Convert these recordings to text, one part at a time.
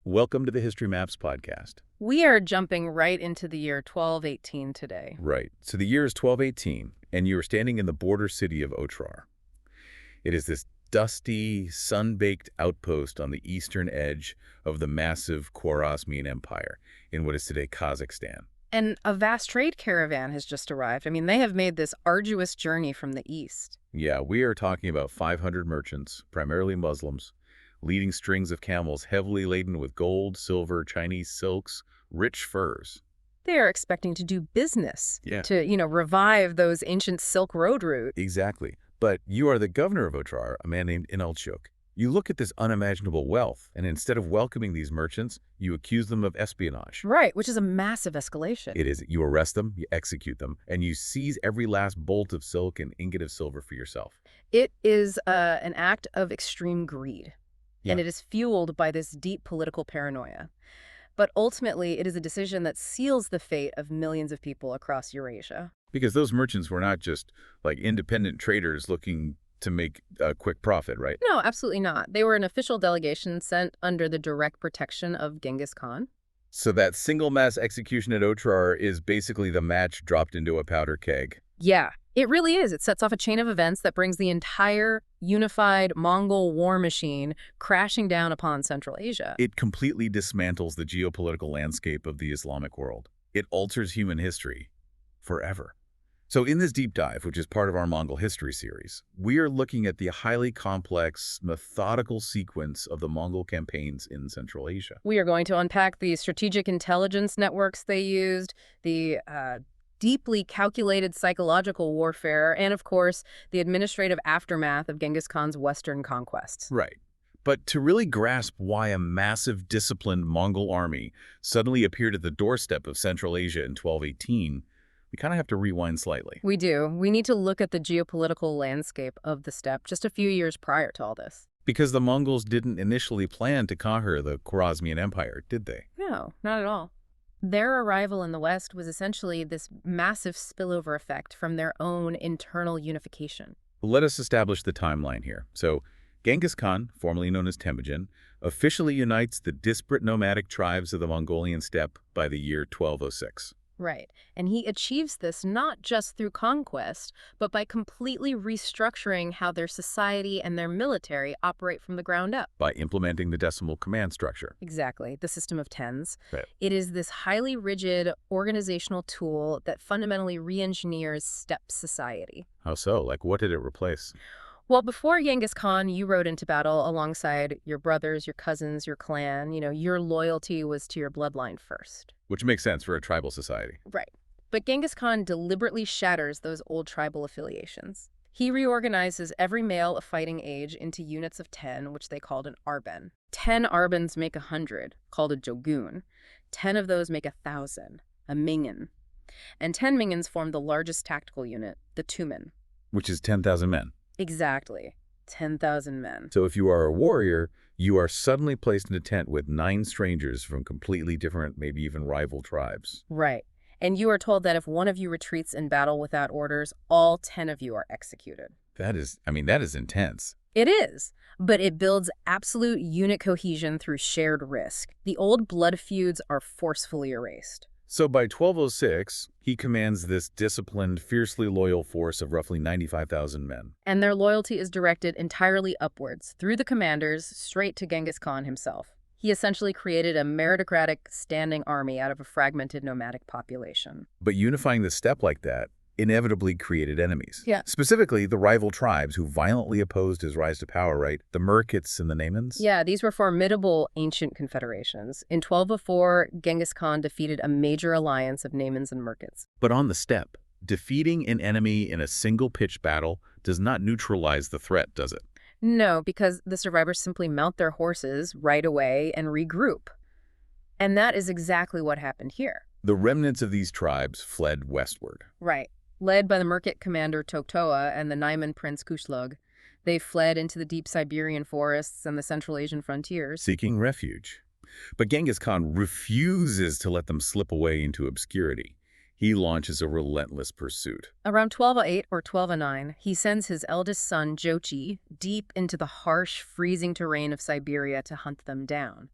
Welcome to the History Maps podcast. We are jumping right into the year 1218 today. Right. So the year is 1218, and you are standing in the border city of Otrar. It is this dusty, sun-baked outpost on the eastern edge of the massive Khwarezmian Empire in what is today Kazakhstan. And a vast trade caravan has just arrived. I mean, they have made this arduous journey from the east. Yeah, we are talking about 500 merchants, primarily Muslims, leading strings of camels heavily laden with gold, silver, Chinese silks, rich furs. They are expecting to do business, Yeah. to revive those ancient Silk Road routes. Exactly. But you are the governor of Otrar, a man named Inalchuk. You look at this unimaginable wealth, and instead of welcoming these merchants, you accuse them of espionage. Right, which is a massive escalation. It is. You arrest them, you execute them, and you seize every last bolt of silk and ingot of silver for yourself. It is an act of extreme greed, and Yeah. it is fueled by this deep political paranoia. But ultimately, it is a decision that seals the fate of millions of people across Eurasia. Because those merchants were not just like independent traders looking to make a quick profit, right? No, absolutely not. They were an official delegation sent under the direct protection of Genghis Khan. So that single mass execution at Otrar is basically the match dropped into a powder keg. Yeah, it really is. It sets off a chain of events that brings the entire unified Mongol war machine crashing down upon Central Asia. It completely dismantles the geopolitical landscape of the Islamic world. It alters human history forever. So in this deep dive, which is part of our Mongol history series, we are looking at the highly complex, methodical sequence of the Mongol campaigns in Central Asia. We are going to unpack the strategic intelligence networks they used, the deeply calculated psychological warfare, and of course, the administrative aftermath of Genghis Khan's Western conquests. Right. But to really grasp why a massive, disciplined Mongol army suddenly appeared at the doorstep of Central Asia in 1218, we kind of have to rewind slightly. We do. We need to look at the geopolitical landscape of the steppe just a few years prior to all this. Because the Mongols didn't initially plan to conquer the Khwarezmian Empire, did they? No, not at all. Their arrival in the West was essentially this massive spillover effect from their own internal unification. Let us establish the timeline here. So, Genghis Khan, formerly known as Temujin, officially unites the disparate nomadic tribes of the Mongolian steppe by the year 1206. Right. And he achieves this not just through conquest, but by completely restructuring how their society and their military operate from the ground up. By implementing the decimal command structure. Exactly, the system of tens. Right. It is this highly rigid organizational tool that fundamentally re-engineers steppe society. How so? Like, what did it replace? Well, before Genghis Khan, you rode into battle alongside your brothers, your cousins, your clan. Your loyalty was to your bloodline first. Which makes sense for a tribal society. Right. But Genghis Khan deliberately shatters those old tribal affiliations. He reorganizes every male of fighting age into units of 10, which they called an arben. 10 arbens make 100, called a jogun. 10 of those make 1,000, a mingan. And 10 mingans form the largest tactical unit, the tumen. Which is 10,000 men. Exactly. 10,000 men. So if you are a warrior, you are suddenly placed in a tent with 9 strangers from completely different, maybe even rival tribes. Right. And you are told that if one of you retreats in battle without orders, all 10 of you are executed. That is intense. It is, but it builds absolute unit cohesion through shared risk. The old blood feuds are forcefully erased. So by 1206, he commands this disciplined, fiercely loyal force of roughly 95,000 men. And their loyalty is directed entirely upwards, through the commanders, straight to Genghis Khan himself. He essentially created a meritocratic standing army out of a fragmented nomadic population. But unifying the steppe like that inevitably created enemies. Yeah. Specifically, the rival tribes who violently opposed his rise to power, right? The Merkits and the Naimans? Yeah, these were formidable ancient confederations. In 1204, Genghis Khan defeated a major alliance of Naimans and Merkits. But on the steppe, defeating an enemy in a single pitched battle does not neutralize the threat, does it? No, because the survivors simply mount their horses right away and regroup. And that is exactly what happened here. The remnants of these tribes fled westward. Right. Led by the Merkit commander Toktoa and the Naiman prince Kushlug, they fled into the deep Siberian forests and the Central Asian frontiers. Seeking refuge. But Genghis Khan refuses to let them slip away into obscurity. He launches a relentless pursuit. Around 1208 or 1209, he sends his eldest son, Jochi, deep into the harsh, freezing terrain of Siberia to hunt them down.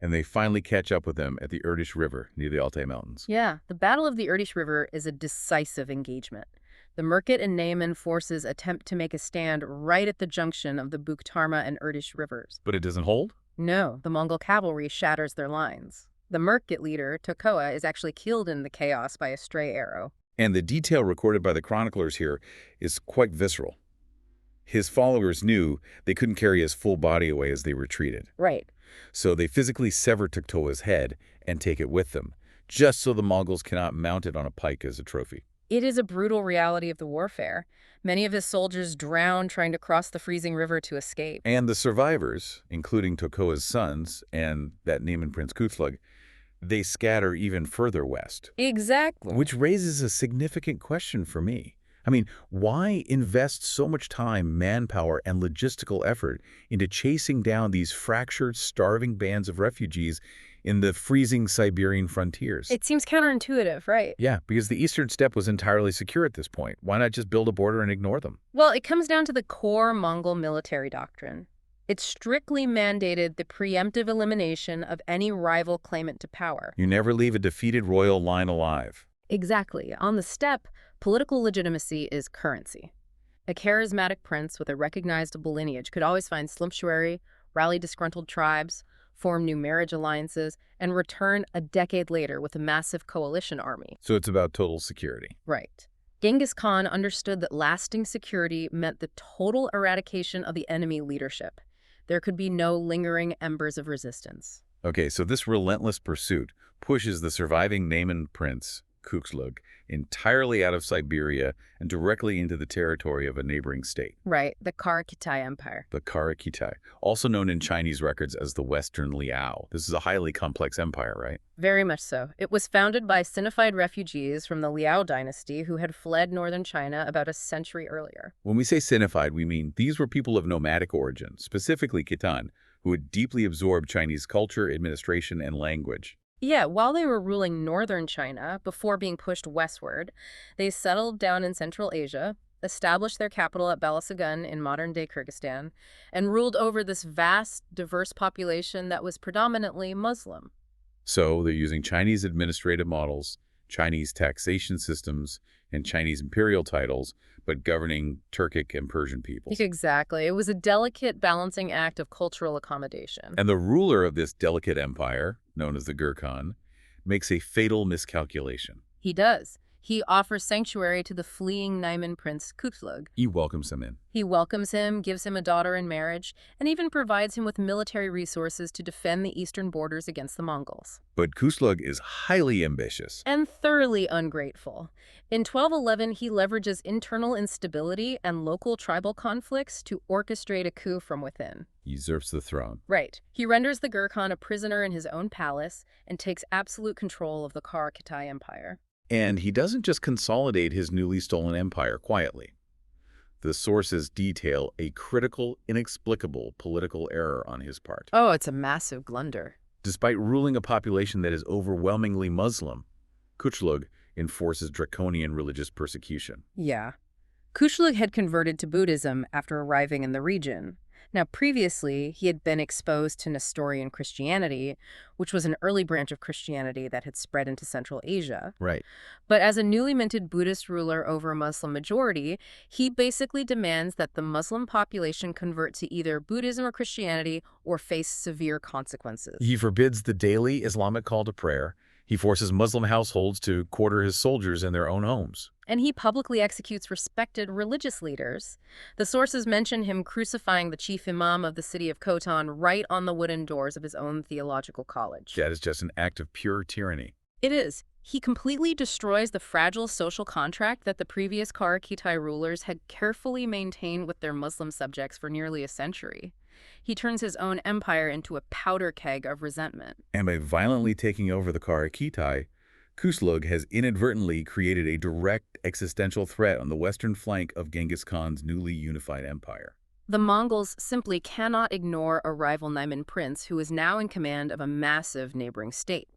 And they finally catch up with them at the Irtysh River near the Altai Mountains. Yeah, the Battle of the Irtysh River is a decisive engagement. The Merkit and Nayman forces attempt to make a stand right at the junction of the Bukhtarma and Irtysh rivers. But it doesn't hold? No, the Mongol cavalry shatters their lines. The Merkit leader, Tokoa, is actually killed in the chaos by a stray arrow. And the detail recorded by the chroniclers here is quite visceral. His followers knew they couldn't carry his full body away as they retreated. Right. So they physically sever Tokoa's head and take it with them, just so the Mongols cannot mount it on a pike as a trophy. It is a brutal reality of the warfare. Many of his soldiers drown trying to cross the freezing river to escape. And the survivors, including Tokoa's sons and that Nayman Prince Kutslug, they scatter even further west. Exactly. Which raises a significant question for me. I mean, why invest so much time, manpower, and logistical effort into chasing down these fractured, starving bands of refugees in the freezing Siberian frontiers? It seems counterintuitive, right? Yeah, because the Eastern Steppe was entirely secure at this point. Why not just build a border and ignore them? Well, it comes down to the core Mongol military doctrine. It strictly mandated the preemptive elimination of any rival claimant to power. You never leave a defeated royal line alive. Exactly. On the steppe, political legitimacy is currency. A charismatic prince with a recognizable lineage could always find sanctuary, rally disgruntled tribes, form new marriage alliances, and return a decade later with a massive coalition army. So it's about total security. Right. Genghis Khan understood that lasting security meant the total eradication of the enemy leadership. There could be no lingering embers of resistance. Okay, so this relentless pursuit pushes the surviving Nayman prince, Kukslug, entirely out of Siberia and directly into the territory of a neighboring state. Right, the Kara-Khitai Empire. The Kara-Khitai, also known in Chinese records as the Western Liao. This is a highly complex empire, right? Very much so. It was founded by Sinified refugees from the Liao dynasty who had fled northern China about a century earlier. When we say Sinified, we mean these were people of nomadic origin, specifically Khitan, who had deeply absorbed Chinese culture, administration, and language. Yeah, while they were ruling northern China before being pushed westward, they settled down in Central Asia, established their capital at Balasagun in modern-day Kyrgyzstan, and ruled over this vast, diverse population that was predominantly Muslim. So they're using Chinese administrative models, Chinese taxation systems, and Chinese imperial titles, but governing Turkic and Persian peoples. Exactly. It was a delicate balancing act of cultural accommodation. And the ruler of this delicate empire, known as the Gurkhan, makes a fatal miscalculation. He does. He offers sanctuary to the fleeing Nayman prince Kutslug. He welcomes him in. He welcomes him, gives him a daughter in marriage, and even provides him with military resources to defend the eastern borders against the Mongols. But Kutslug is highly ambitious. And thoroughly ungrateful. In 1211, he leverages internal instability and local tribal conflicts to orchestrate a coup from within. He usurps the throne. Right. He renders the Gurkhan a prisoner in his own palace and takes absolute control of the Kara-Khitai Empire. And he doesn't just consolidate his newly stolen empire quietly. The sources detail a critical, inexplicable political error on his part. Oh, it's a massive blunder. Despite ruling a population that is overwhelmingly Muslim, Kutslug enforces draconian religious persecution. Yeah. Kutslug had converted to Buddhism after arriving in the region. Now, previously, he had been exposed to Nestorian Christianity, which was an early branch of Christianity that had spread into Central Asia. Right. But as a newly minted Buddhist ruler over a Muslim majority, he basically demands that the Muslim population convert to either Buddhism or Christianity or face severe consequences. He forbids the daily Islamic call to prayer. He forces Muslim households to quarter his soldiers in their own homes. And he publicly executes respected religious leaders. The sources mention him crucifying the chief imam of the city of Khotan right on the wooden doors of his own theological college. That is just an act of pure tyranny. It is. He completely destroys the fragile social contract that the previous Kara-Khitai rulers had carefully maintained with their Muslim subjects for nearly a century. He turns his own empire into a powder keg of resentment. And by violently taking over the Kara-Khitai, Kutslug has inadvertently created a direct existential threat on the western flank of Genghis Khan's newly unified empire. The Mongols simply cannot ignore a rival Nayman prince who is now in command of a massive neighboring state.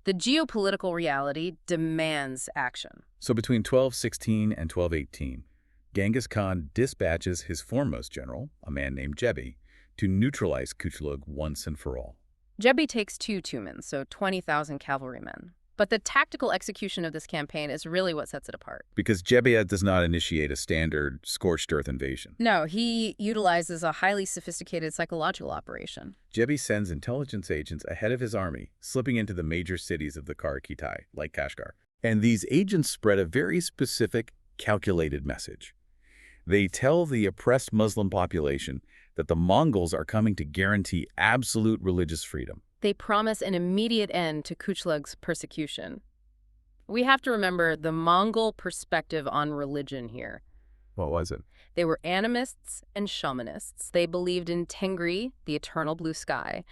The geopolitical reality demands action. So between 1216 and 1218, Genghis Khan dispatches his foremost general, a man named Jebi, to neutralize Kutslug once and for all. Jebi takes 2 Tumans, so 20,000 cavalrymen. But the tactical execution of this campaign is really what sets it apart. Because Jebbia does not initiate a standard scorched earth invasion. No, he utilizes a highly sophisticated psychological operation. Jebi sends intelligence agents ahead of his army, slipping into the major cities of the Karakitai, like Kashgar. And these agents spread a very specific, calculated message. They tell the oppressed Muslim population that the Mongols are coming to guarantee absolute religious freedom. They promise an immediate end to Kuchlug's persecution. We have to remember the Mongol perspective on religion here. What was it? They were animists and shamanists. They believed in Tengri, the eternal blue sky.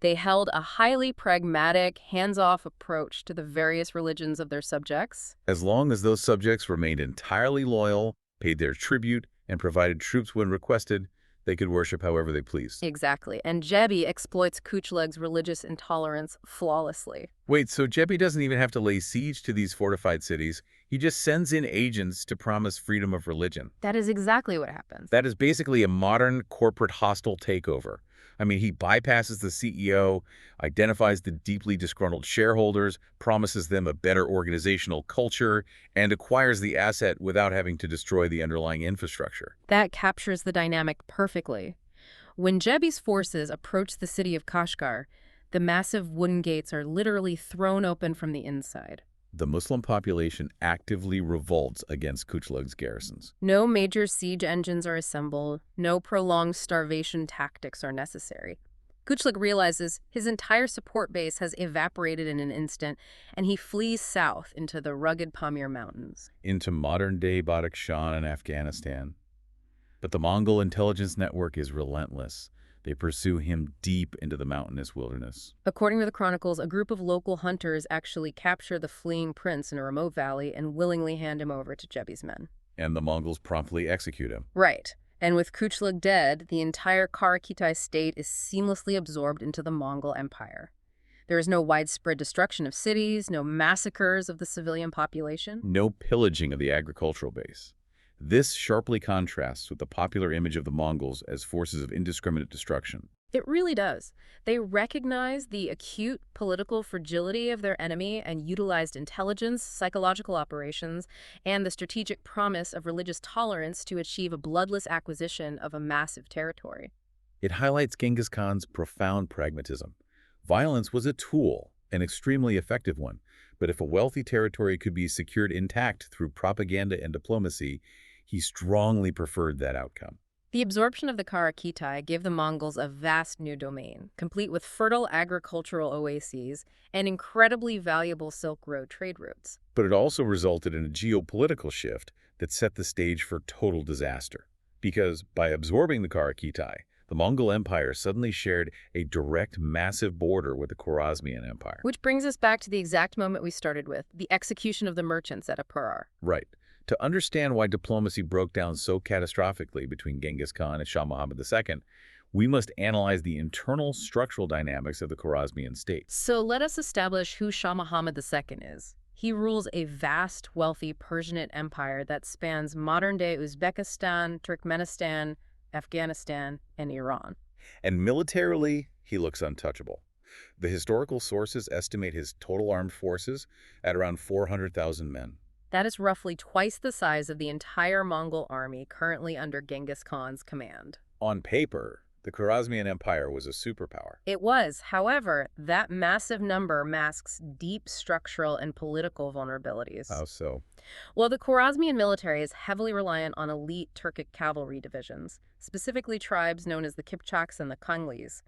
They held a highly pragmatic, hands-off approach to the various religions of their subjects. As long as those subjects remained entirely loyal, paid their tribute, and provided troops when requested, they could worship however they pleased. Exactly. And Jebi exploits Kuchlug's religious intolerance flawlessly. Wait, so Jebi doesn't even have to lay siege to these fortified cities. He just sends in agents to promise freedom of religion. That is exactly what happens. That is basically a modern corporate hostile takeover. I mean, he bypasses the CEO, identifies the deeply disgruntled shareholders, promises them a better organizational culture, and acquires the asset without having to destroy the underlying infrastructure. That captures the dynamic perfectly. When Jebi's forces approach the city of Kashgar, the massive wooden gates are literally thrown open from the inside. The Muslim population actively revolts against Kuchlug's garrisons. No major siege engines are assembled. No prolonged starvation tactics are necessary. Kuchlug realizes his entire support base has evaporated in an instant, and he flees south into the rugged Pamir Mountains. Into modern-day Badakhshan and Afghanistan. But the Mongol intelligence network is relentless. They pursue him deep into the mountainous wilderness. According to the chronicles, a group of local hunters actually capture the fleeing prince in a remote valley and willingly hand him over to Jebi's men. And the Mongols promptly execute him. Right. And with Kuchlug dead, the entire Karakitai state is seamlessly absorbed into the Mongol Empire. There is no widespread destruction of cities, no massacres of the civilian population. No pillaging of the agricultural base. This sharply contrasts with the popular image of the Mongols as forces of indiscriminate destruction. It really does. They recognized the acute political fragility of their enemy and utilized intelligence, psychological operations, and the strategic promise of religious tolerance to achieve a bloodless acquisition of a massive territory. It highlights Genghis Khan's profound pragmatism. Violence was a tool, an extremely effective one, but if a wealthy territory could be secured intact through propaganda and diplomacy, he strongly preferred that outcome. The absorption of the Karakitai gave the Mongols a vast new domain, complete with fertile agricultural oases and incredibly valuable Silk Road trade routes. But it also resulted in a geopolitical shift that set the stage for total disaster. Because by absorbing the Karakitai, the Mongol Empire suddenly shared a direct, massive border with the Khwarezmian Empire. Which brings us back to the exact moment we started with, the execution of the merchants at Apurar. Right. To understand why diplomacy broke down so catastrophically between Genghis Khan and Shah Muhammad II, we must analyze the internal structural dynamics of the Khwarezmian state. So let us establish who Shah Muhammad II is. He rules a vast, wealthy Persianate empire that spans modern-day Uzbekistan, Turkmenistan, Afghanistan, and Iran. And militarily, he looks untouchable. The historical sources estimate his total armed forces at around 400,000 men. That is roughly twice the size of the entire Mongol army currently under Genghis Khan's command. On paper, the Khwarezmian Empire was a superpower. It was. However, that massive number masks deep structural and political vulnerabilities. How so? Well, the Khwarezmian military is heavily reliant on elite Turkic cavalry divisions, specifically tribes known as the Kipchaks and the Kanglis.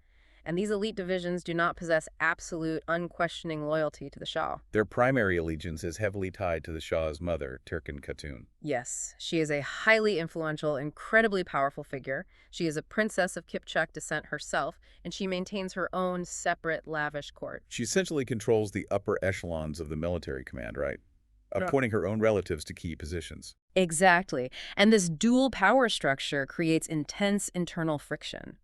And these elite divisions do not possess absolute, unquestioning loyalty to the Shah. Their primary allegiance is heavily tied to the Shah's mother, Turkin Khatun. Yes, she is a highly influential, incredibly powerful figure. She is a princess of Kipchak descent herself, and she maintains her own separate, lavish court. She essentially controls the upper echelons of the military command, right? Appointing her own relatives to key positions. Exactly. And this dual power structure creates intense internal friction.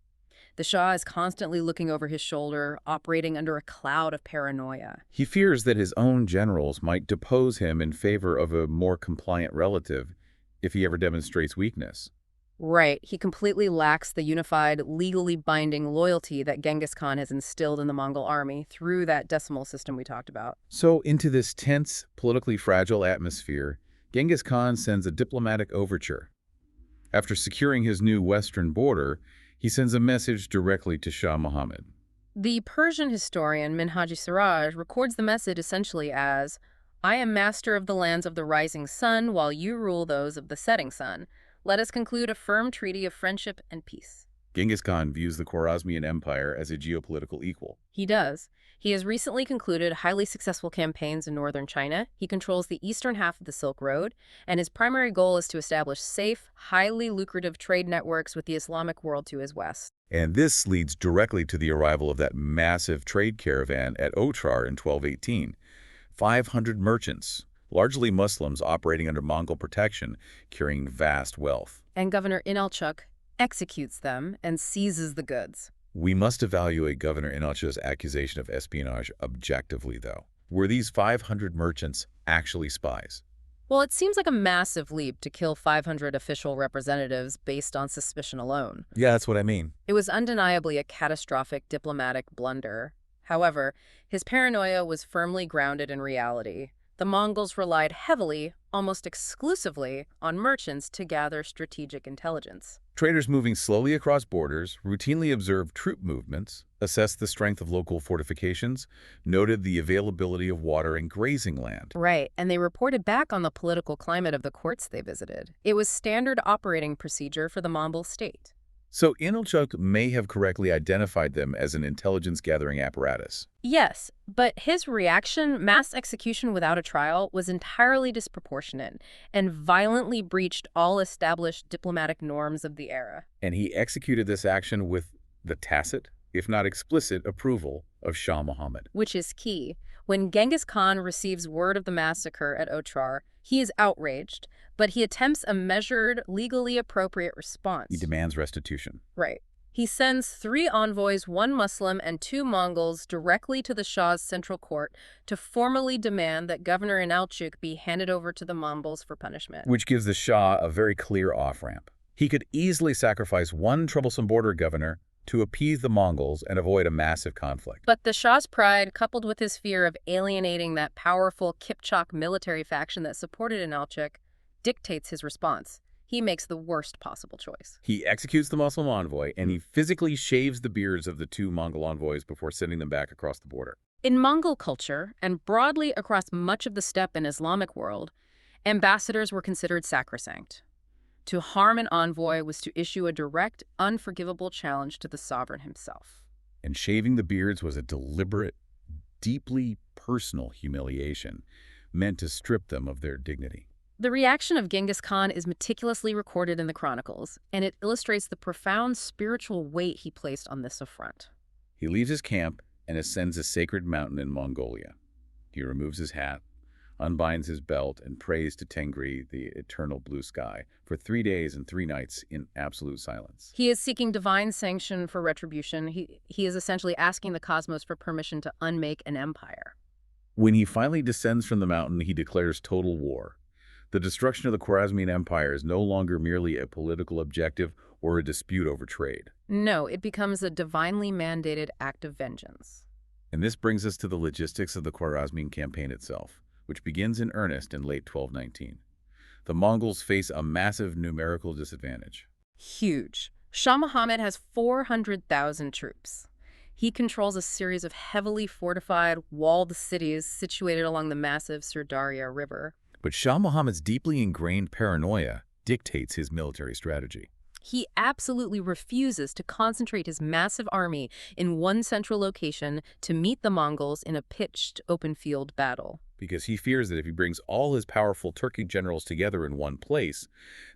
The Shah is constantly looking over his shoulder, operating under a cloud of paranoia. He fears that his own generals might depose him in favor of a more compliant relative if he ever demonstrates weakness. Right. He completely lacks the unified, legally binding loyalty that Genghis Khan has instilled in the Mongol army through that decimal system we talked about. So into this tense, politically fragile atmosphere, Genghis Khan sends a diplomatic overture. After securing his new western border, he sends a message directly to Shah Muhammad. The Persian historian Minhaji Siraj records the message essentially as, I am master of the lands of the rising sun, while you rule those of the setting sun. Let us conclude a firm treaty of friendship and peace. Genghis Khan views the Khwarezmian Empire as a geopolitical equal. He does. He has recently concluded highly successful campaigns in northern China. He controls the eastern half of the Silk Road, and his primary goal is to establish safe, highly lucrative trade networks with the Islamic world to his west. And this leads directly to the arrival of that massive trade caravan at Otrar in 1218. 500 merchants, largely Muslims operating under Mongol protection, carrying vast wealth. And Governor Inalchuq executes them and seizes the goods. We must evaluate Governor Inalchuq's accusation of espionage objectively, though. Were these 500 merchants actually spies? Well, it seems like a massive leap to kill 500 official representatives based on suspicion alone. Yeah, that's what I mean. It was undeniably a catastrophic diplomatic blunder. However, his paranoia was firmly grounded in reality. The Mongols relied heavily, almost exclusively, on merchants to gather strategic intelligence. Traders moving slowly across borders routinely observed troop movements, assessed the strength of local fortifications, noted the availability of water and grazing land. Right, and they reported back on the political climate of the courts they visited. It was standard operating procedure for the Mongol state. So Inalchuq may have correctly identified them as an intelligence-gathering apparatus. Yes, but his reaction, mass execution without a trial, was entirely disproportionate and violently breached all established diplomatic norms of the era. And he executed this action with the tacit, if not explicit, approval of Shah Muhammad. Which is key. When Genghis Khan receives word of the massacre at Otrar, he is outraged, but he attempts a measured, legally appropriate response. He demands restitution. Right. He sends 3 envoys, 1 Muslim and 2 Mongols, directly to the Shah's central court to formally demand that Governor Inalchuq be handed over to the Mongols for punishment. Which gives the Shah a very clear off-ramp. He could easily sacrifice one troublesome border governor to appease the Mongols and avoid a massive conflict. But the Shah's pride, coupled with his fear of alienating that powerful Kipchak military faction that supported Inalchuq, dictates his response. He makes the worst possible choice. He executes the Muslim envoy, and he physically shaves the beards of the 2 Mongol envoys before sending them back across the border. In Mongol culture, and broadly across much of the steppe and Islamic world, ambassadors were considered sacrosanct. To harm an envoy was to issue a direct, unforgivable challenge to the sovereign himself. And shaving the beards was a deliberate, deeply personal humiliation meant to strip them of their dignity. The reaction of Genghis Khan is meticulously recorded in the chronicles, and it illustrates the profound spiritual weight he placed on this affront. He leaves his camp and ascends a sacred mountain in Mongolia. He removes his hat, unbinds his belt, and prays to Tengri, the eternal blue sky, for 3 days and 3 nights in absolute silence. He is seeking divine sanction for retribution. He is essentially asking the cosmos for permission to unmake an empire. When he finally descends from the mountain, he declares total war. The destruction of the Khwarezmian Empire is no longer merely a political objective or a dispute over trade. No, it becomes a divinely mandated act of vengeance. And this brings us to the logistics of the Khwarezmian campaign itself, which begins in earnest in late 1219. The Mongols face a massive numerical disadvantage. Huge. Shah Muhammad has 400,000 troops. He controls a series of heavily fortified, walled cities situated along the massive Sirdarya River. But Shah Muhammad's deeply ingrained paranoia dictates his military strategy. He absolutely refuses to concentrate his massive army in one central location to meet the Mongols in a pitched, open-field battle. Because he fears that if he brings all his powerful Turkic generals together in one place,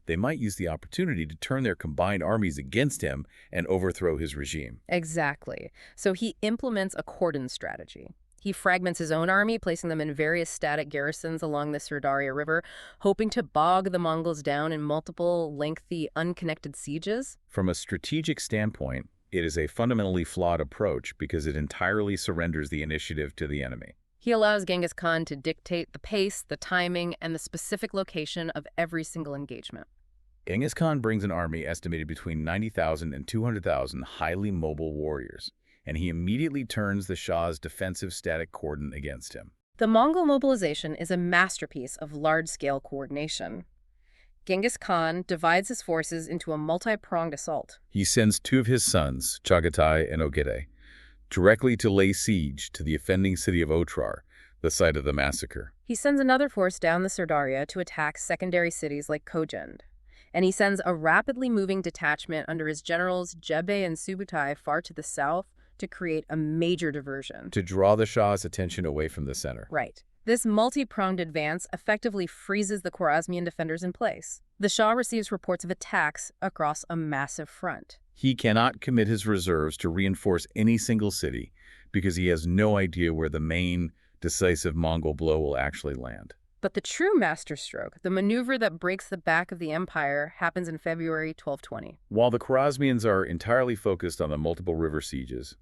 they might use the opportunity to turn their combined armies against him and overthrow his regime. Exactly. So he implements a cordon strategy. He fragments his own army, placing them in various static garrisons along the Sirdarya River, hoping to bog the Mongols down in multiple, lengthy, unconnected sieges. From a strategic standpoint, it is a fundamentally flawed approach because it entirely surrenders the initiative to the enemy. He allows Genghis Khan to dictate the pace, the timing, and the specific location of every single engagement. Genghis Khan brings an army estimated between 90,000 and 200,000 highly mobile warriors, and he immediately turns the Shah's defensive static cordon against him. The Mongol mobilization is a masterpiece of large-scale coordination. Genghis Khan divides his forces into a multi-pronged assault. He sends two of his sons, Chagatai and Ogedei, directly to lay siege to the offending city of Otrar, the site of the massacre. He sends another force down the Sirdarya to attack secondary cities like Khojend. And he sends a rapidly moving detachment under his generals Jebbe and Subutai far to the south to create a major diversion. To draw the Shah's attention away from the center. Right. This multi-pronged advance effectively freezes the Khwarezmian defenders in place. The Shah receives reports of attacks across a massive front. He cannot commit his reserves to reinforce any single city because he has no idea where the main, decisive Mongol blow will actually land. But the true masterstroke, the maneuver that breaks the back of the empire, happens in February 1220. While the Khwarezmians are entirely focused on the multiple river sieges,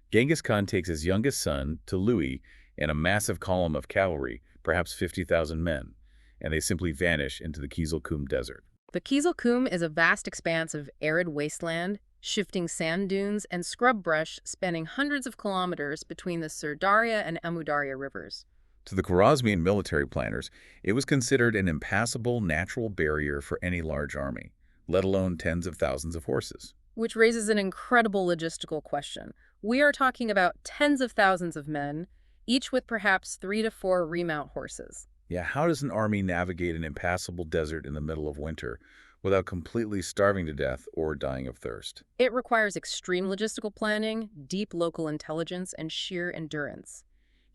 Genghis Khan takes his youngest son, Tului, and a massive column of cavalry, perhaps 50,000 men, and they simply vanish into the Kizilkum Desert. The Kizilkum is a vast expanse of arid wasteland, shifting sand dunes, and scrub brush spanning hundreds of kilometers between the Sirdarya and Amudarya rivers. To the Khwarezmian military planners, it was considered an impassable natural barrier for any large army, let alone tens of thousands of horses. Which raises an incredible logistical question. We are talking about tens of thousands of men, each with perhaps 3 to 4 remount horses. Yeah, how does an army navigate an impassable desert in the middle of winter without completely starving to death or dying of thirst? It requires extreme logistical planning, deep local intelligence, and sheer endurance.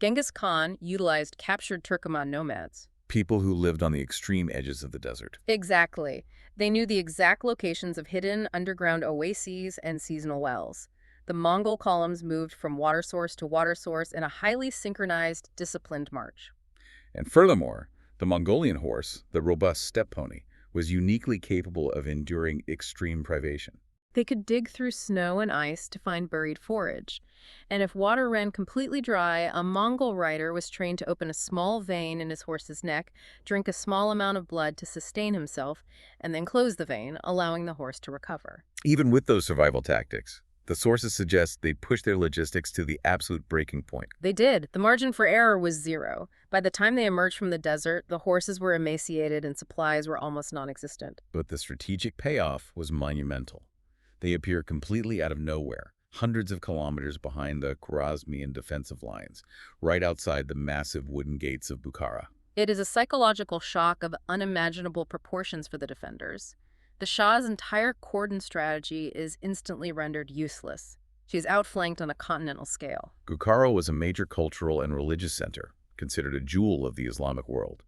Genghis Khan utilized captured Turkoman nomads. People who lived on the extreme edges of the desert. Exactly. They knew the exact locations of hidden underground oases and seasonal wells. The Mongol columns moved from water source to water source in a highly synchronized, disciplined march. And furthermore, the Mongolian horse, the robust steppe pony, was uniquely capable of enduring extreme privation. They could dig through snow and ice to find buried forage. And if water ran completely dry, a Mongol rider was trained to open a small vein in his horse's neck, drink a small amount of blood to sustain himself, and then close the vein, allowing the horse to recover. Even with those survival tactics, the sources suggest they'd push their logistics to the absolute breaking point. They did. The margin for error was zero. By the time they emerged from the desert, the horses were emaciated and supplies were almost non-existent. But the strategic payoff was monumental. They appear completely out of nowhere, hundreds of kilometers behind the Khwarezmian defensive lines, right outside the massive wooden gates of Bukhara. It is a psychological shock of unimaginable proportions for the defenders. The Shah's entire cordon strategy is instantly rendered useless. She is outflanked on a continental scale. Bukhara was a major cultural and religious center, considered a jewel of the Islamic world.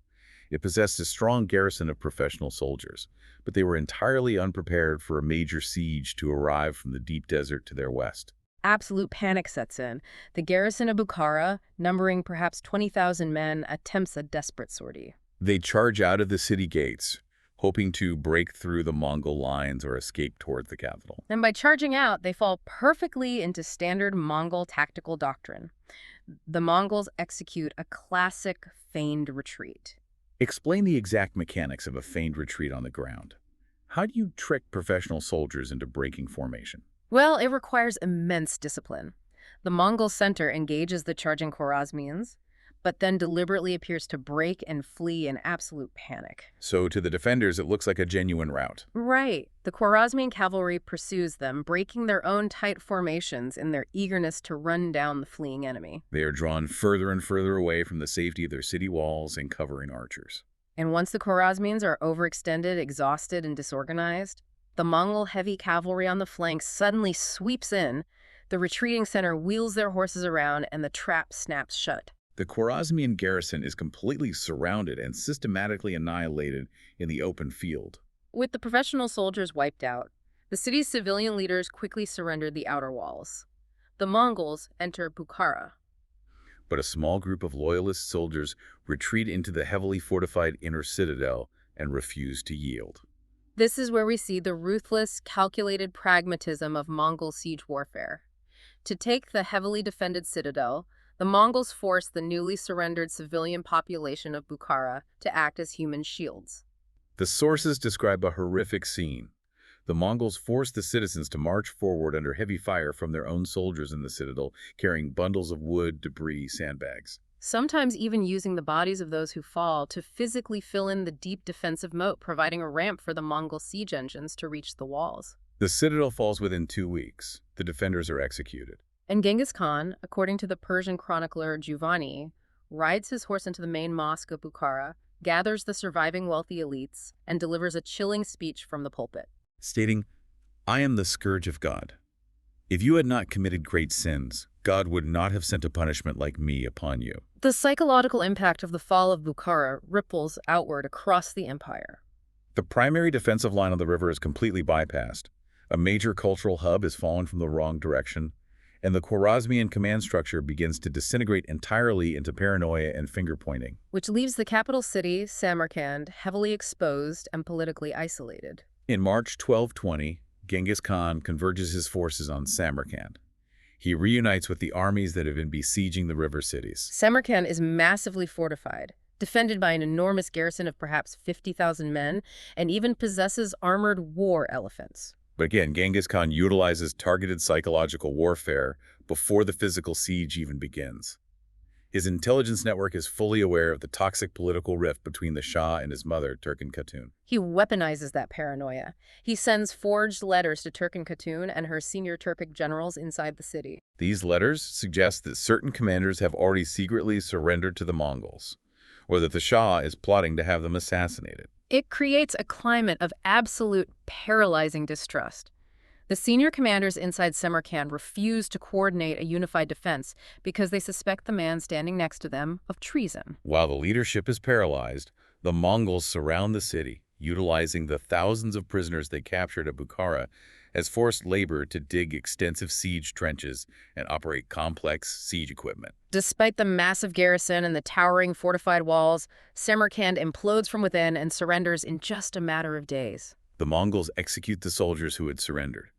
It possessed a strong garrison of professional soldiers, but they were entirely unprepared for a major siege to arrive from the deep desert to their west. Absolute panic sets in. The garrison of Bukhara, numbering perhaps 20,000 men, attempts a desperate sortie. They charge out of the city gates, hoping to break through the Mongol lines or escape towards the capital. And by charging out, they fall perfectly into standard Mongol tactical doctrine. The Mongols execute a classic feigned retreat. Explain the exact mechanics of a feigned retreat on the ground. How do you trick professional soldiers into breaking formation? Well, it requires immense discipline. The Mongol center engages the charging Khwarezmians, but then deliberately appears to break and flee in absolute panic. So to the defenders, it looks like a genuine rout. Right. The Khwarezmian cavalry pursues them, breaking their own tight formations in their eagerness to run down the fleeing enemy. They are drawn further and further away from the safety of their city walls and covering archers. And once the Khwarezmians are overextended, exhausted, and disorganized, the Mongol heavy cavalry on the flanks suddenly sweeps in, the retreating center wheels their horses around, and the trap snaps shut. The Khwarezmian garrison is completely surrounded and systematically annihilated in the open field. With the professional soldiers wiped out, the city's civilian leaders quickly surrendered the outer walls. The Mongols enter Bukhara. But a small group of loyalist soldiers retreat into the heavily fortified inner citadel and refuse to yield. This is where we see the ruthless, calculated pragmatism of Mongol siege warfare. To take the heavily defended citadel, the Mongols forced the newly surrendered civilian population of Bukhara to act as human shields. The sources describe a horrific scene. The Mongols forced the citizens to march forward under heavy fire from their own soldiers in the citadel, carrying bundles of wood, debris, sandbags. Sometimes even using the bodies of those who fall to physically fill in the deep defensive moat, providing a ramp for the Mongol siege engines to reach the walls. The citadel falls within 2 weeks. The defenders are executed. And Genghis Khan, according to the Persian chronicler Giovanni, rides his horse into the main mosque of Bukhara, gathers the surviving wealthy elites, and delivers a chilling speech from the pulpit. Stating, "I am the scourge of God. If you had not committed great sins, God would not have sent a punishment like me upon you." The psychological impact of the fall of Bukhara ripples outward across the empire. The primary defensive line on the river is completely bypassed. A major cultural hub has fallen from the wrong direction, and the Khwarezmian command structure begins to disintegrate entirely into paranoia and finger-pointing. Which leaves the capital city, Samarkand, heavily exposed and politically isolated. In March 1220, Genghis Khan converges his forces on Samarkand. He reunites with the armies that have been besieging the river cities. Samarkand is massively fortified, defended by an enormous garrison of perhaps 50,000 men, and even possesses armored war elephants. But again, Genghis Khan utilizes targeted psychological warfare before the physical siege even begins. His intelligence network is fully aware of the toxic political rift between the Shah and his mother, Turkin Khatun. He weaponizes that paranoia. He sends forged letters to Turkin Khatun and her senior Turkic generals inside the city. These letters suggest that certain commanders have already secretly surrendered to the Mongols, or that the Shah is plotting to have them assassinated. It creates a climate of absolute paralyzing distrust. The senior commanders inside Samarkand refuse to coordinate a unified defense because they suspect the man standing next to them of treason. While the leadership is paralyzed, the Mongols surround the city, utilizing the thousands of prisoners they captured at Bukhara as forced labor to dig extensive siege trenches and operate complex siege equipment. Despite the massive garrison and the towering fortified walls, Samarkand implodes from within and surrenders in just a matter of days. The Mongols execute the soldiers who had surrendered,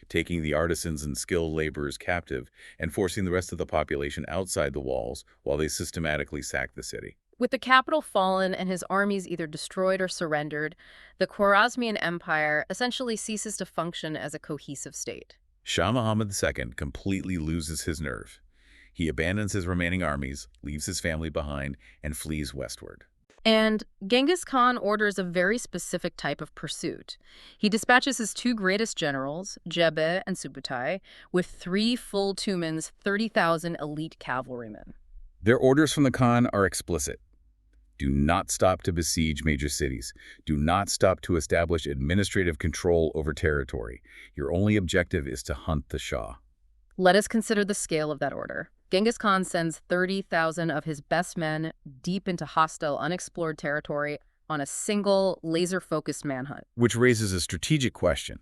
taking the artisans and skilled laborers captive and forcing the rest of the population outside the walls while they systematically sack the city. With the capital fallen and his armies either destroyed or surrendered, the Khwarezmian Empire essentially ceases to function as a cohesive state. Shah Muhammad II completely loses his nerve. He abandons his remaining armies, leaves his family behind, and flees westward. And Genghis Khan orders a very specific type of pursuit. He dispatches his two greatest generals, Jebe and Subutai, with 3 full Tumans, 30,000 elite cavalrymen. Their orders from the Khan are explicit. Do not stop to besiege major cities. Do not stop to establish administrative control over territory. Your only objective is to hunt the Shah. Let us consider the scale of that order. Genghis Khan sends 30,000 of his best men deep into hostile, unexplored territory on a single, laser-focused manhunt. Which raises a strategic question.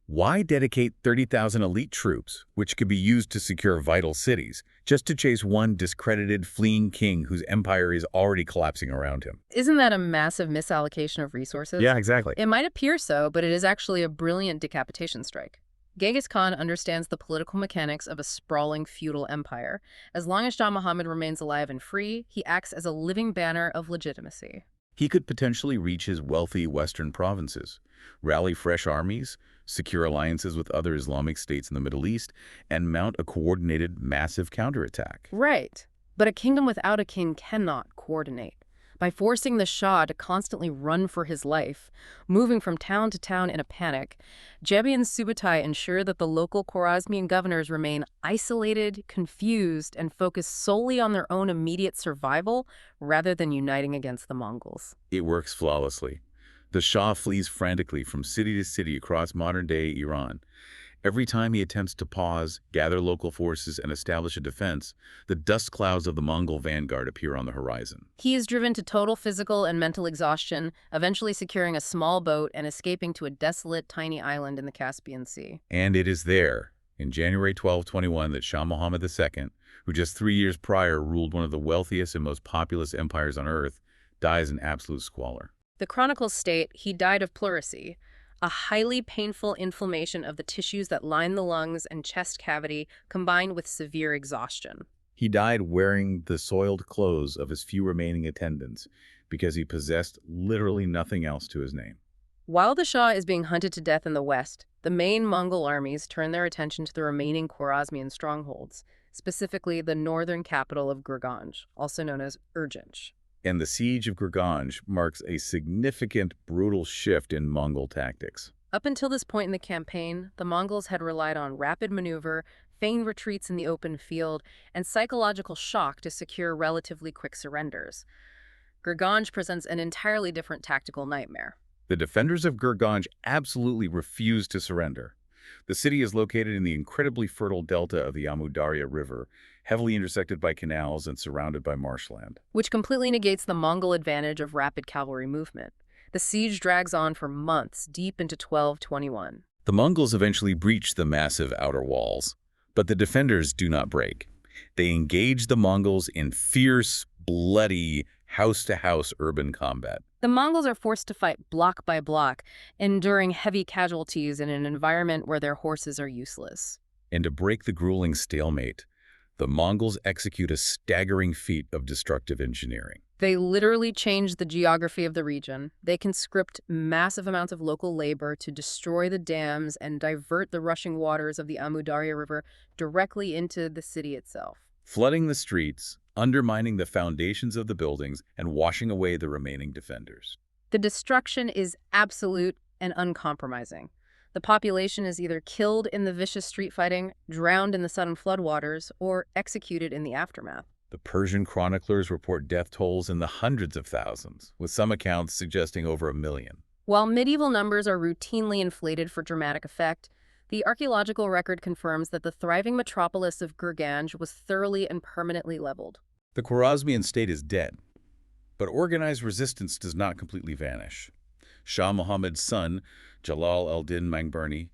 Why dedicate 30,000 elite troops, which could be used to secure vital cities, just to chase one discredited, fleeing king whose empire is already collapsing around him? Isn't that a massive misallocation of resources? Yeah, exactly. It might appear so, but it is actually a brilliant decapitation strike. Genghis Khan understands the political mechanics of a sprawling feudal empire. As long as Shah Muhammad remains alive and free, he acts as a living banner of legitimacy. He could potentially reach his wealthy western provinces, rally fresh armies, secure alliances with other Islamic states in the Middle East, and mount a coordinated, massive counterattack. Right. But a kingdom without a king cannot coordinate. By forcing the Shah to constantly run for his life, moving from town to town in a panic, Jebe and Subutai ensure that the local Khwarezmian governors remain isolated, confused, and focused solely on their own immediate survival rather than uniting against the Mongols. It works flawlessly. The Shah flees frantically from city to city across modern-day Iran. Every time he attempts to pause, gather local forces, and establish a defense, the dust clouds of the Mongol vanguard appear on the horizon. He is driven to total physical and mental exhaustion, eventually securing a small boat and escaping to a desolate, tiny island in the Caspian Sea. And it is there, in January 1221, that Shah Muhammad II, who just 3 years prior ruled one of the wealthiest and most populous empires on earth, dies in absolute squalor. The chronicles state he died of pleurisy, a highly painful inflammation of the tissues that line the lungs and chest cavity combined with severe exhaustion. He died wearing the soiled clothes of his few remaining attendants, because he possessed literally nothing else to his name. While the Shah is being hunted to death in the west, the main Mongol armies turn their attention to the remaining Khwarezmian strongholds, specifically the northern capital of Gurganj, also known as Urgench. And the siege of Gurganj marks a significant, brutal shift in Mongol tactics. Up until this point in the campaign, the Mongols had relied on rapid maneuver, feigned retreats in the open field, and psychological shock to secure relatively quick surrenders. Gurganj presents an entirely different tactical nightmare. The defenders of Gurganj absolutely refused to surrender. The city is located in the incredibly fertile delta of the Amu Darya River, heavily intersected by canals and surrounded by marshland. Which completely negates the Mongol advantage of rapid cavalry movement. The siege drags on for months, deep into 1221. The Mongols eventually breach the massive outer walls, but the defenders do not break. They engage the Mongols in fierce, bloody, house-to-house urban combat. The Mongols are forced to fight block by block, enduring heavy casualties in an environment where their horses are useless. And to break the grueling stalemate, the Mongols execute a staggering feat of destructive engineering. They literally change the geography of the region. They conscript massive amounts of local labor to destroy the dams and divert the rushing waters of the Amu Darya River directly into the city itself, Flooding the streets, undermining the foundations of the buildings, and washing away the remaining defenders. The destruction is absolute and uncompromising. The population is either killed in the vicious street fighting, drowned in the sudden floodwaters, or executed in the aftermath. The Persian chroniclers report death tolls in the hundreds of thousands, with some accounts suggesting over 1 million. While medieval numbers are routinely inflated for dramatic effect, the archaeological record confirms that the thriving metropolis of Gurganj was thoroughly and permanently leveled. The Khwarezmian state is dead, but organized resistance does not completely vanish. Shah Muhammad's son, Jalal al-Din Mangburni,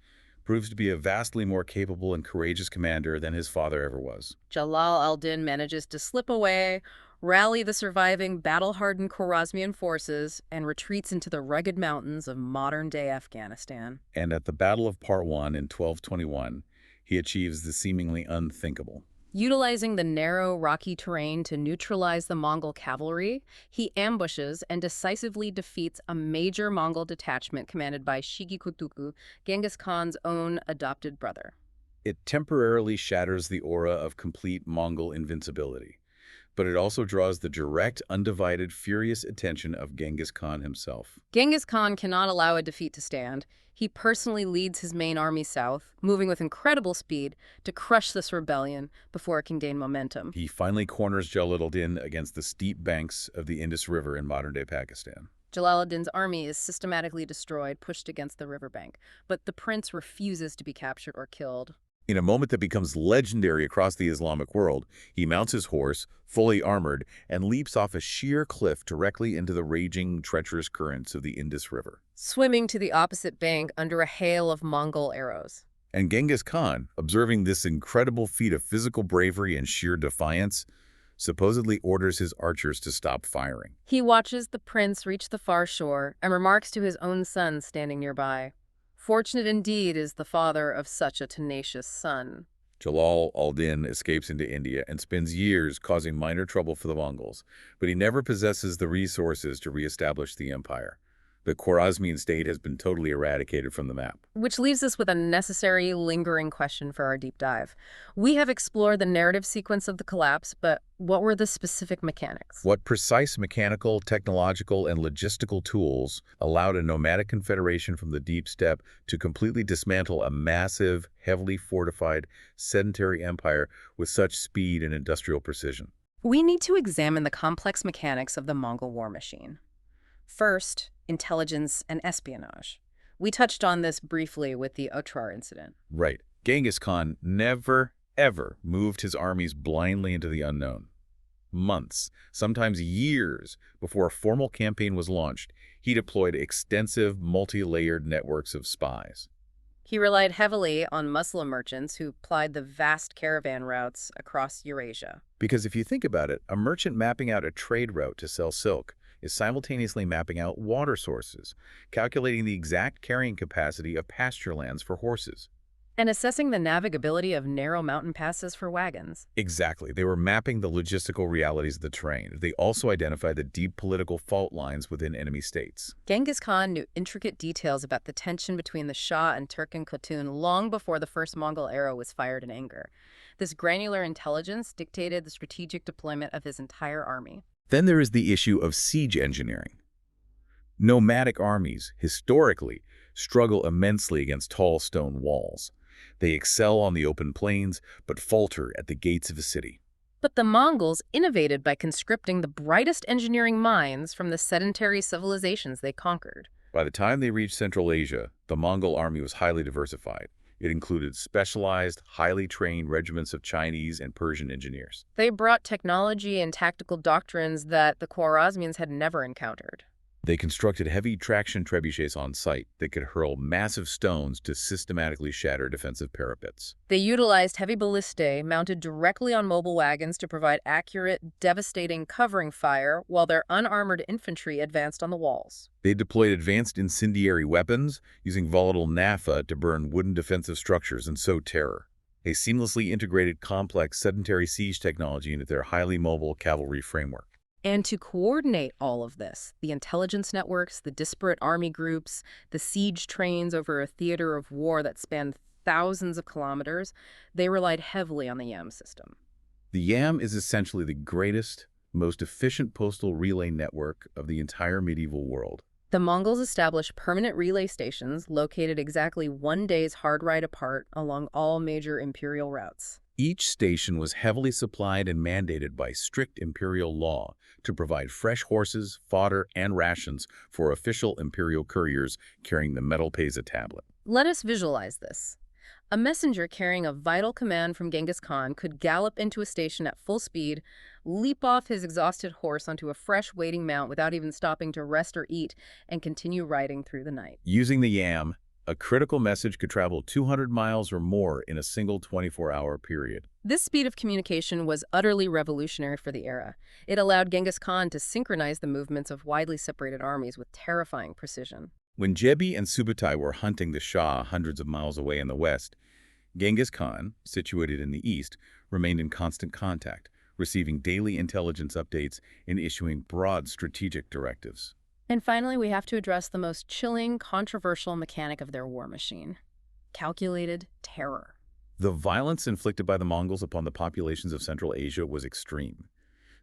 proves to be a vastly more capable and courageous commander than his father ever was. Jalal al-Din manages to slip away, rally the surviving battle-hardened Khwarezmian forces, and retreats into the rugged mountains of modern-day Afghanistan. And at the Battle of Partwan in 1221, he achieves the seemingly unthinkable. Utilizing the narrow, rocky terrain to neutralize the Mongol cavalry, he ambushes and decisively defeats a major Mongol detachment commanded by Shigikutuku, Genghis Khan's own adopted brother. It temporarily shatters the aura of complete Mongol invincibility, but it also draws the direct, undivided, furious attention of Genghis Khan himself. Genghis Khan cannot allow a defeat to stand. He personally leads his main army south, moving with incredible speed to crush this rebellion before it can gain momentum. He finally corners Jalal-ad-Din against the steep banks of the Indus River in modern-day Pakistan. Jalal-ad-Din's army is systematically destroyed, pushed against the riverbank, but the prince refuses to be captured or killed. In a moment that becomes legendary across the Islamic world, he mounts his horse, fully armored, and leaps off a sheer cliff directly into the raging, treacherous currents of the Indus River, swimming to the opposite bank under a hail of Mongol arrows. And Genghis Khan, observing this incredible feat of physical bravery and sheer defiance, supposedly orders his archers to stop firing. He watches the prince reach the far shore and remarks to his own son standing nearby, "Fortunate indeed is the father of such a tenacious son." Jalal al-Din escapes into India and spends years causing minor trouble for the Mongols, but he never possesses the resources to reestablish the empire. The Khwarezmian state has been totally eradicated from the map. Which leaves us with a necessary, lingering question for our deep dive. We have explored the narrative sequence of the collapse, but what were the specific mechanics? What precise mechanical, technological, and logistical tools allowed a nomadic confederation from the deep steppe to completely dismantle a massive, heavily fortified, sedentary empire with such speed and industrial precision? We need to examine the complex mechanics of the Mongol war machine. First, intelligence and espionage. We touched on this briefly with the Otrar incident. Right. Genghis Khan never, ever moved his armies blindly into the unknown. Months, sometimes years, before a formal campaign was launched, he deployed extensive, multi-layered networks of spies. He relied heavily on Muslim merchants who plied the vast caravan routes across Eurasia. Because if you think about it, a merchant mapping out a trade route to sell silk is simultaneously mapping out water sources, calculating the exact carrying capacity of pasture lands for horses. And assessing the navigability of narrow mountain passes for wagons. Exactly. They were mapping the logistical realities of the terrain. They also identified the deep political fault lines within enemy states. Genghis Khan knew intricate details about the tension between the Shah and Turkan Khotun long before the first Mongol arrow was fired in anger. This granular intelligence dictated the strategic deployment of his entire army. Then there is the issue of siege engineering. Nomadic armies, historically, struggle immensely against tall stone walls. They excel on the open plains, but falter at the gates of a city. But the Mongols innovated by conscripting the brightest engineering minds from the sedentary civilizations they conquered. By the time they reached Central Asia, the Mongol army was highly diversified. It included specialized, highly trained regiments of Chinese and Persian engineers. They brought technology and tactical doctrines that the Khwarezmians had never encountered. They constructed heavy traction trebuchets on site that could hurl massive stones to systematically shatter defensive parapets. They utilized heavy ballistae mounted directly on mobile wagons to provide accurate, devastating covering fire while their unarmored infantry advanced on the walls. They deployed advanced incendiary weapons using volatile naphtha to burn wooden defensive structures and sow terror. They seamlessly integrated complex sedentary siege technology into their highly mobile cavalry framework. And to coordinate all of this, the intelligence networks, the disparate army groups, the siege trains over a theater of war that spanned thousands of kilometers, they relied heavily on the YAM system. The YAM is essentially the greatest, most efficient postal relay network of the entire medieval world. The Mongols established permanent relay stations located exactly 1 day's hard ride apart along all major imperial routes. Each station was heavily supplied and mandated by strict imperial law to provide fresh horses, fodder, and rations for official imperial couriers carrying the metal Pesa tablet. Let us visualize this. A messenger carrying a vital command from Genghis Khan could gallop into a station at full speed, leap off his exhausted horse onto a fresh waiting mount without even stopping to rest or eat, and continue riding through the night. Using the YAM, a critical message could travel 200 miles or more in a single 24-hour period. This speed of communication was utterly revolutionary for the era. It allowed Genghis Khan to synchronize the movements of widely separated armies with terrifying precision. When Jebi and Subutai were hunting the Shah hundreds of miles away in the west, Genghis Khan, situated in the east, remained in constant contact, receiving daily intelligence updates and issuing broad strategic directives. And finally, we have to address the most chilling, controversial mechanic of their war machine: calculated terror. The violence inflicted by the Mongols upon the populations of Central Asia was extreme.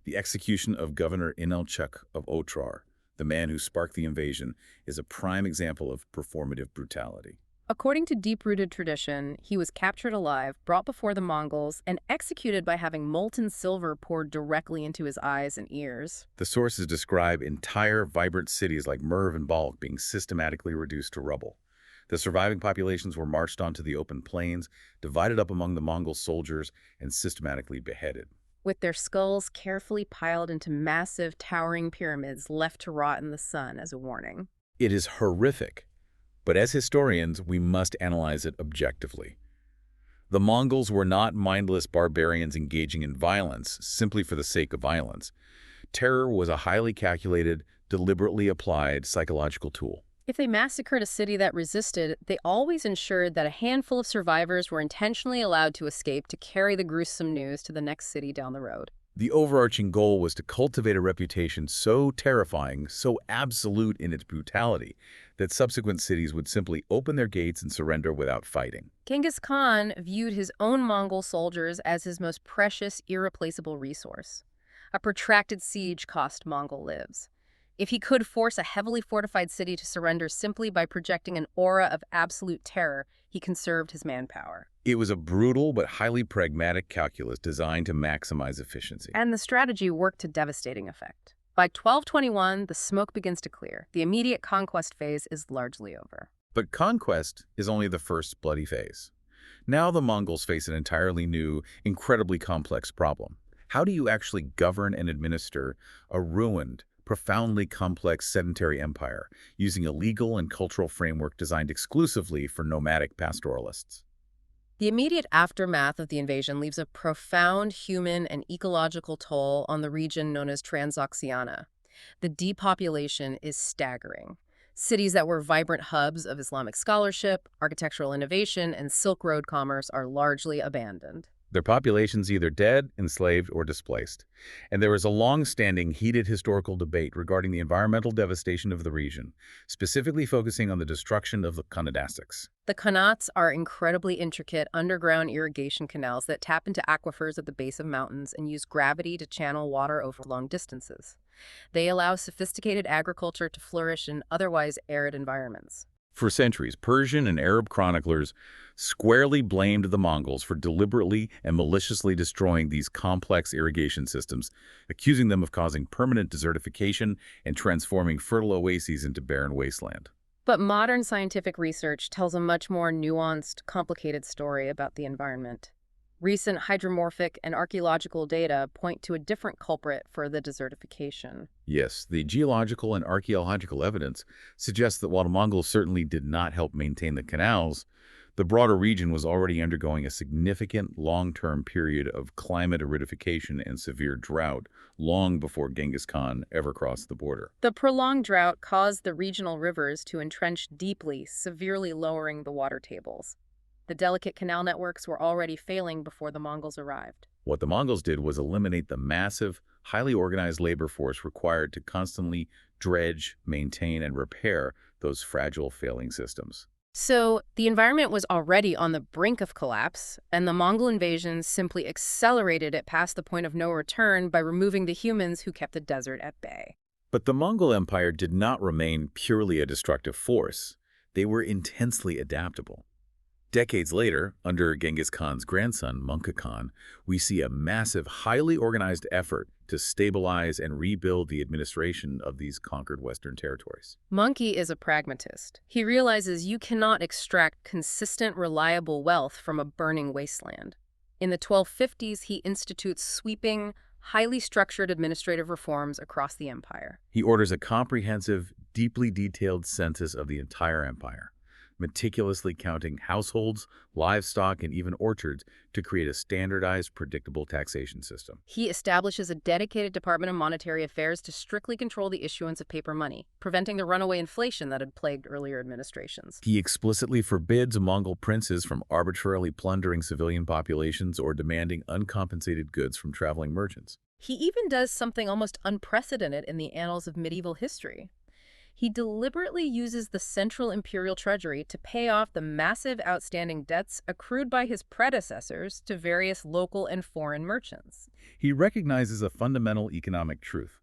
The execution of Governor Inalchuk of Otrar, the man who sparked the invasion, is a prime example of performative brutality. According to deep-rooted tradition, he was captured alive, brought before the Mongols, and executed by having molten silver poured directly into his eyes and ears. The sources describe entire vibrant cities like Merv and Balkh being systematically reduced to rubble. The surviving populations were marched onto the open plains, divided up among the Mongol soldiers, and systematically beheaded, with their skulls carefully piled into massive, towering pyramids left to rot in the sun as a warning. It is horrific, but as historians, we must analyze it objectively. The Mongols were not mindless barbarians engaging in violence simply for the sake of violence. Terror was a highly calculated, deliberately applied psychological tool. If they massacred a city that resisted, they always ensured that a handful of survivors were intentionally allowed to escape to carry the gruesome news to the next city down the road. The overarching goal was to cultivate a reputation so terrifying, so absolute in its brutality, that subsequent cities would simply open their gates and surrender without fighting. Genghis Khan viewed his own Mongol soldiers as his most precious, irreplaceable resource. A protracted siege cost Mongol lives. If he could force a heavily fortified city to surrender simply by projecting an aura of absolute terror, he conserved his manpower. It was a brutal but highly pragmatic calculus designed to maximize efficiency. And the strategy worked to devastating effect. By 1221, the smoke begins to clear. The immediate conquest phase is largely over. But conquest is only the first bloody phase. Now the Mongols face an entirely new, incredibly complex problem. How do you actually govern and administer a ruined, profoundly complex sedentary empire using a legal and cultural framework designed exclusively for nomadic pastoralists? The immediate aftermath of the invasion leaves a profound human and ecological toll on the region known as Transoxiana. The depopulation is staggering. Cities that were vibrant hubs of Islamic scholarship, architectural innovation, and Silk Road commerce are largely abandoned. Their populations either dead, enslaved, or displaced. And there is a long-standing, heated historical debate regarding the environmental devastation of the region, specifically focusing on the destruction of the Kanadastics. The qanats are incredibly intricate underground irrigation canals that tap into aquifers at the base of mountains and use gravity to channel water over long distances. They allow sophisticated agriculture to flourish in otherwise arid environments. For centuries, Persian and Arab chroniclers squarely blamed the Mongols for deliberately and maliciously destroying these complex irrigation systems, accusing them of causing permanent desertification and transforming fertile oases into barren wasteland. But modern scientific research tells a much more nuanced, complicated story about the environment. Recent hydromorphic and archaeological data point to a different culprit for the desertification. Yes, the geological and archaeological evidence suggests that while the Mongols certainly did not help maintain the canals, the broader region was already undergoing a significant long-term period of climate aridification and severe drought long before Genghis Khan ever crossed the border. The prolonged drought caused the regional rivers to entrench deeply, severely lowering the water tables. The delicate canal networks were already failing before the Mongols arrived. What the Mongols did was eliminate the massive, highly organized labor force required to constantly dredge, maintain, and repair those fragile, failing systems. So the environment was already on the brink of collapse, and the Mongol invasion simply accelerated it past the point of no return by removing the humans who kept the desert at bay. But the Mongol Empire did not remain purely a destructive force. They were intensely adaptable. Decades later, under Genghis Khan's grandson, Mongol Khan, we see a massive, highly organized effort to stabilize and rebuild the administration of these conquered Western territories. Monkey is a pragmatist. He realizes you cannot extract consistent, reliable wealth from a burning wasteland. In the 1250s, he institutes sweeping, highly structured administrative reforms across the empire. He orders a comprehensive, deeply detailed census of the entire empire, meticulously counting households, livestock, and even orchards to create a standardized, predictable taxation system. He establishes a dedicated Department of Monetary Affairs to strictly control the issuance of paper money, preventing the runaway inflation that had plagued earlier administrations. He explicitly forbids Mongol princes from arbitrarily plundering civilian populations or demanding uncompensated goods from traveling merchants. He even does something almost unprecedented in the annals of medieval history. He deliberately uses the central imperial treasury to pay off the massive outstanding debts accrued by his predecessors to various local and foreign merchants. He recognizes a fundamental economic truth.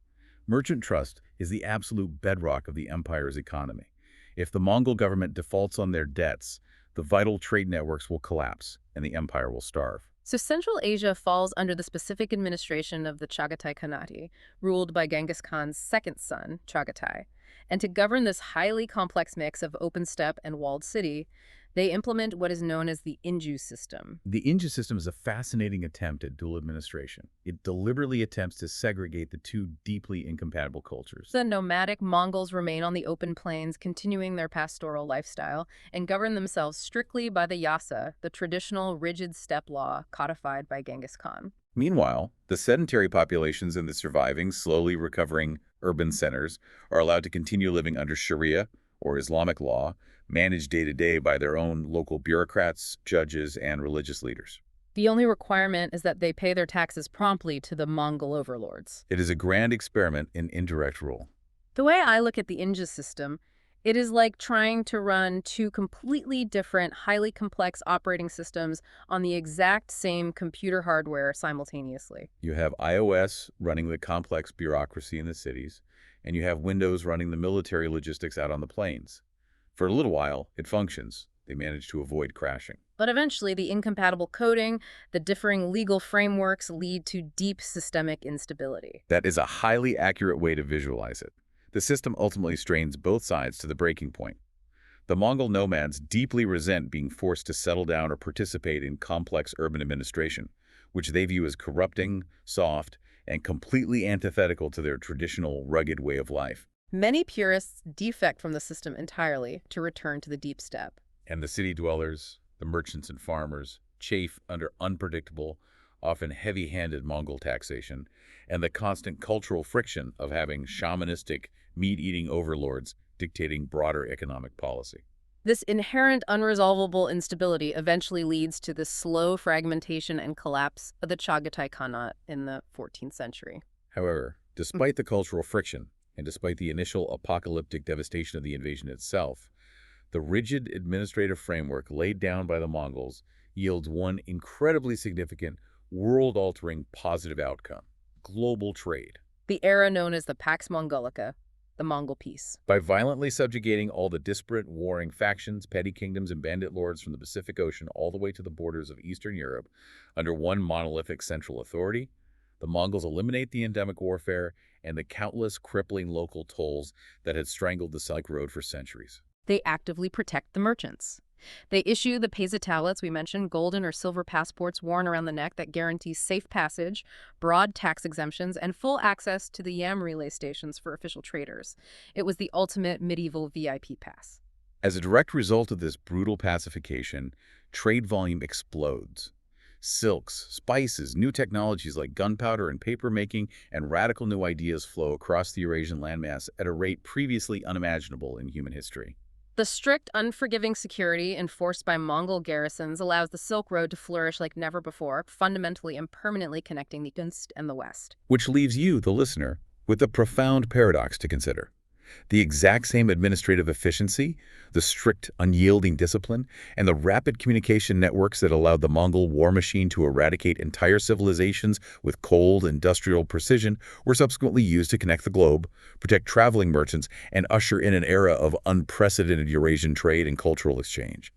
Merchant trust is the absolute bedrock of the empire's economy. If the Mongol government defaults on their debts, the vital trade networks will collapse and the empire will starve. So Central Asia falls under the specific administration of the Chagatai Khanate, ruled by Genghis Khan's second son, Chagatai. And to govern this highly complex mix of open steppe and walled city, they implement what is known as the Inju system. The Inju system is a fascinating attempt at dual administration. It deliberately attempts to segregate the two deeply incompatible cultures. The nomadic Mongols remain on the open plains, continuing their pastoral lifestyle, and govern themselves strictly by the Yasa, the traditional rigid steppe law codified by Genghis Khan. Meanwhile, the sedentary populations in the surviving, slowly recovering urban centers are allowed to continue living under Sharia, or Islamic law, managed day to day by their own local bureaucrats, judges, and religious leaders. The only requirement is that they pay their taxes promptly to the Mongol overlords. It is a grand experiment in indirect rule. The way I look at the Inja system, it is like trying to run two completely different, highly complex operating systems on the exact same computer hardware simultaneously. You have iOS running the complex bureaucracy in the cities, and you have Windows running the military logistics out on the plains. For a little while, it functions. They manage to avoid crashing. But eventually, the incompatible coding, the differing legal frameworks lead to deep systemic instability. That is a highly accurate way to visualize it. The system ultimately strains both sides to the breaking point. The Mongol nomads deeply resent being forced to settle down or participate in complex urban administration, which they view as corrupting, soft, and completely antithetical to their traditional, rugged way of life. Many purists defect from the system entirely to return to the deep steppe. And the city dwellers, the merchants and farmers, chafe under unpredictable, often heavy-handed Mongol taxation, and the constant cultural friction of having shamanistic, meat-eating overlords dictating broader economic policy. This inherent unresolvable instability eventually leads to the slow fragmentation and collapse of the Chagatai Khanate in the 14th century. However, despite the cultural friction, and despite the initial apocalyptic devastation of the invasion itself, the rigid administrative framework laid down by the Mongols yields one incredibly significant, world-altering positive outcome: global trade. The era known as the Pax Mongolica, the Mongol Peace. By violently subjugating all the disparate warring factions, petty kingdoms, and bandit lords from the Pacific Ocean all the way to the borders of Eastern Europe under one monolithic central authority, the Mongols eliminate the endemic warfare and the countless crippling local tolls that had strangled the Silk Road for centuries. They actively protect the merchants. They issue the peasatallets we mentioned, golden or silver passports worn around the neck that guarantee safe passage, broad tax exemptions, and full access to the yam relay stations for official traders. It was the ultimate medieval VIP pass. As a direct result of this brutal pacification, trade volume explodes. Silks, spices, new technologies like gunpowder and paper making, and radical new ideas flow across the Eurasian landmass at a rate previously unimaginable in human history. The strict, unforgiving security enforced by Mongol garrisons allows the Silk Road to flourish like never before, fundamentally and permanently connecting the East and the West. Which leaves you, the listener, with a profound paradox to consider. The exact same administrative efficiency, the strict, unyielding discipline, and the rapid communication networks that allowed the Mongol war machine to eradicate entire civilizations with cold, industrial precision were subsequently used to connect the globe, protect traveling merchants, and usher in an era of unprecedented Eurasian trade and cultural exchange.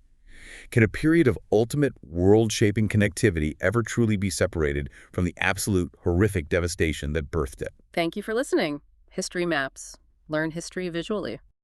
Can a period of ultimate world-shaping connectivity ever truly be separated from the absolute horrific devastation that birthed it? Thank you for listening. History Maps. Learn history visually.